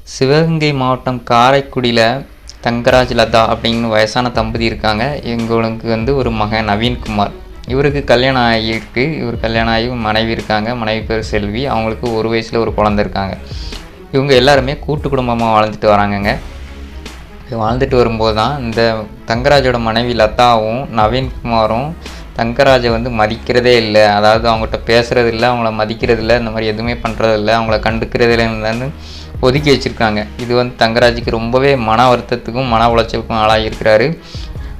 சிவகங்கை மாவட்டம் காரைக்குடியில் தங்கராஜ் லதா அப்படின்னு வயசான தம்பதி இருக்காங்க. எங்களுக்கு வந்து ஒரு மகன் நவீன்குமார். இவருக்கு கல்யாணம் ஆகியிருக்கு. இவர் கல்யாணம் ஆகி மனைவி இருக்காங்க. மனைவி பேர் செல்வி. அவங்களுக்கு ஒரு வயசில் ஒரு குழந்தை இருக்காங்க. இவங்க எல்லாருமே கூட்டு குடும்பமாக வாழ்ந்துட்டு வராங்கங்க. வாழ்ந்துட்டு வரும்போது தான் இந்த தங்கராஜோட மனைவி லதாவும் நவீன்குமாரும் தங்கராஜை வந்து மதிக்கிறதே இல்லை. அதாவது அவங்ககிட்ட பேசுகிறது இல்லை, அவங்கள மதிக்கிறது இல்லை, இந்த மாதிரி எதுவுமே பண்ணுறதில்ல, அவங்கள கண்டுக்கிறது இல்லைன்னு ஒதுக்கி வச்சுருக்காங்க. இது வந்து தங்கராஜுக்கு ரொம்பவே மன வருத்தத்துக்கும் மன உளைச்சலுக்கும் ஆளாகியிருக்கிறாரு.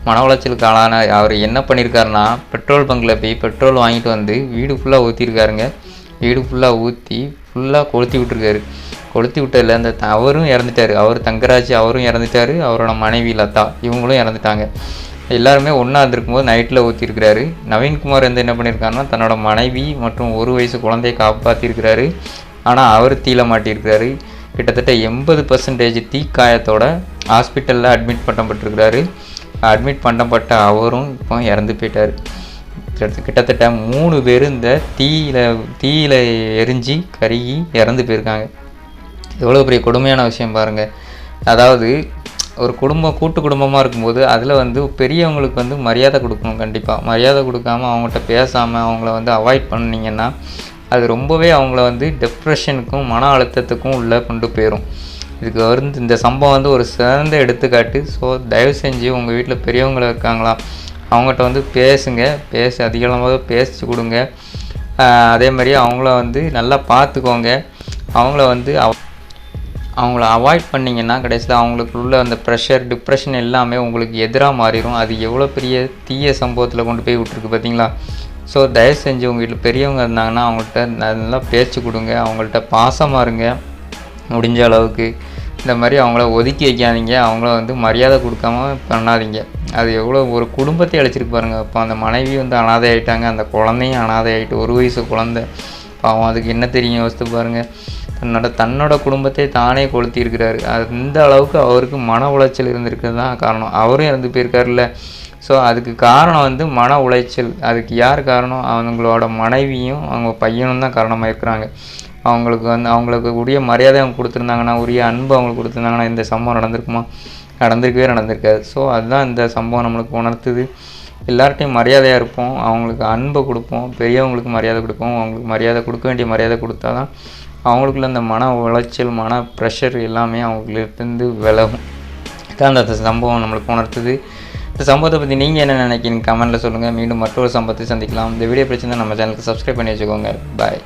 மன உளைச்சலுக்கு ஆளான அவர் என்ன பண்ணியிருக்காருன்னா, பெட்ரோல் பங்கில் போய் பெட்ரோல் வாங்கிட்டு வந்து வீடு ஃபுல்லாக ஊற்றிருக்காருங்க. வீடு ஃபுல்லாக ஊற்றி ஃபுல்லாக கொளுத்தி விட்டுருக்காரு. கொளுத்தி விட்டதில் அந்த அவரும் இறந்துட்டார். தங்கராஜ் அவரும் இறந்துட்டார். அவரோட மனைவி லதா இவங்களும் இறந்துட்டாங்க. எல்லாருமே ஒன்றா இருந்திருக்கும்போது நைட்டில் ஊற்றிருக்கிறாரு. நவீன்குமார் வந்து என்ன பண்ணியிருக்காருன்னா, தன்னோட மனைவி மற்றும் ஒரு வயசு குழந்தையை காப்பாற்றிருக்கிறாரு. ஆனால் அவர் தீல மாட்டியிருக்கிறாரு. கிட்டத்தட்ட 80% தீக்காயத்தோட ஹாஸ்பிட்டலில் அட்மிட் பண்ணப்பட்டிருக்கிறாரு. அட்மிட் பண்ணப்பட்ட அவரும் இப்போ இறந்து போயிட்டார். கிட்டத்தட்ட 3 பேர் இந்த தீயில எரிஞ்சு கருகி இறந்து போயிருக்காங்க. எவ்வளோ பெரிய கொடுமையான விஷயம் பாருங்கள். அதாவது ஒரு கூட்டு குடும்பமாக இருக்கும்போது அதில் வந்து பெரியவங்களுக்கு வந்து மரியாதை கொடுக்கணும். கண்டிப்பாக மரியாதை கொடுக்காமல் அவங்கள்ட்ட பேசாமல் அவங்கள வந்து அவாய்ட் பண்ணிங்கன்னா அது ரொம்பவே அவங்கள வந்து டிப்ரெஷனுக்கும் மன அழுத்தத்துக்கும் உள்ளே கொண்டு போயிடும். இதுக்கு வந்து இந்த சம்பவம் வந்து ஒரு சிறந்த எடுத்துக்காட்டு. ஸோ தயவு செஞ்சு உங்கள் வீட்டில் பெரியவங்க இருக்காங்களா, அவங்ககிட்ட வந்து அதிகமாக பேசி கொடுங்க. அதே மாதிரி அவங்கள வந்து நல்லா பார்த்துக்கோங்க. அவங்கள அவாய்ட் பண்ணிங்கன்னா கடைசியில் அவங்களுக்குள்ள அந்த ப்ரெஷர் டிப்ரெஷன் எல்லாமே உங்களுக்கு எதிராக மாறிடும். அது எவ்வளோ பெரிய தீய சம்பவத்தில் கொண்டு போய் விட்டுருக்கு பார்த்தீங்களா. ஸோ தயவு செஞ்சு உங்கள் வீட்டில் பெரியவங்க இருந்தாங்கன்னா அவங்கள்ட்ட நல்லா பேச்சு கொடுங்க. அவங்கள்ட்ட பாசமாக இருங்க. முடிஞ்ச அளவுக்கு இந்த மாதிரி அவங்கள ஒதுக்கி வைக்காதீங்க. அவங்கள வந்து மரியாதை கொடுக்காம பண்ணாதீங்க. அது எவ்வளோ ஒரு குடும்பத்தை அழைச்சிருக்கு பாருங்கள். இப்போ அந்த மனைவி வந்து அனாதை ஆகிட்டாங்க. அந்த குழந்தையும் அனாதை ஆகிட்டு, ஒரு வயசு குழந்தை பாவம். அதுக்கு என்ன தெரியும் யோசித்து பாருங்கள். தன்னோட குடும்பத்தை தானே கொளுத்தி இருக்கிறாரு. அந்த அளவுக்கு அவருக்கு மன உளைச்சல் இருந்திருக்கிறது தான் காரணம். அவரும் இறந்து போயிருக்காருல்ல. ஸோ அதுக்கு காரணம் வந்து மன உளைச்சல். அதுக்கு யார் காரணம்? அவங்களோட மனைவியும் அவங்க பையனும் தான் காரணமாக இருக்கிறாங்க. அவங்களுக்கு உரிய மரியாதை அவங்க கொடுத்துருந்தாங்கன்னா, உரிய அன்பு அவங்களுக்கு கொடுத்துருந்தாங்கன்னா இந்த சம்பவம் நடந்திருக்குமா? நடந்திருக்காது. ஸோ அதுதான் இந்த சம்பவம் நம்மளுக்கு உணர்த்துது. எல்லார்ட்டையும் மரியாதையாக இருப்போம். அவங்களுக்கு அன்பை கொடுப்போம். பெரியவங்களுக்கு மரியாதை கொடுப்போம். அவங்களுக்கு மரியாதை கொடுக்க வேண்டிய மரியாதை கொடுத்தா தான் அவங்களுக்குள்ள அந்த மன உளைச்சல் மன ப்ரெஷர் எல்லாமே அவங்களுக்கு விலகும். இதான் அந்த சம்பவம் நம்மளுக்கு உணர்த்துது. இந்த சம்பவத்தை பற்றி நீங்கள் என்ன நினைக்கிறீங்க கமெண்ட்டில் சொல்லுங்கள். மீண்டும் மற்றொரு சம்பவத்தை சந்திக்கலாம். இந்த வீடியோ பிடிச்சிருந்தால் நம்ம சேனலுக்கு சப்ஸ்கிரைப் பண்ணி வச்சுக்கோங்க. பாய்.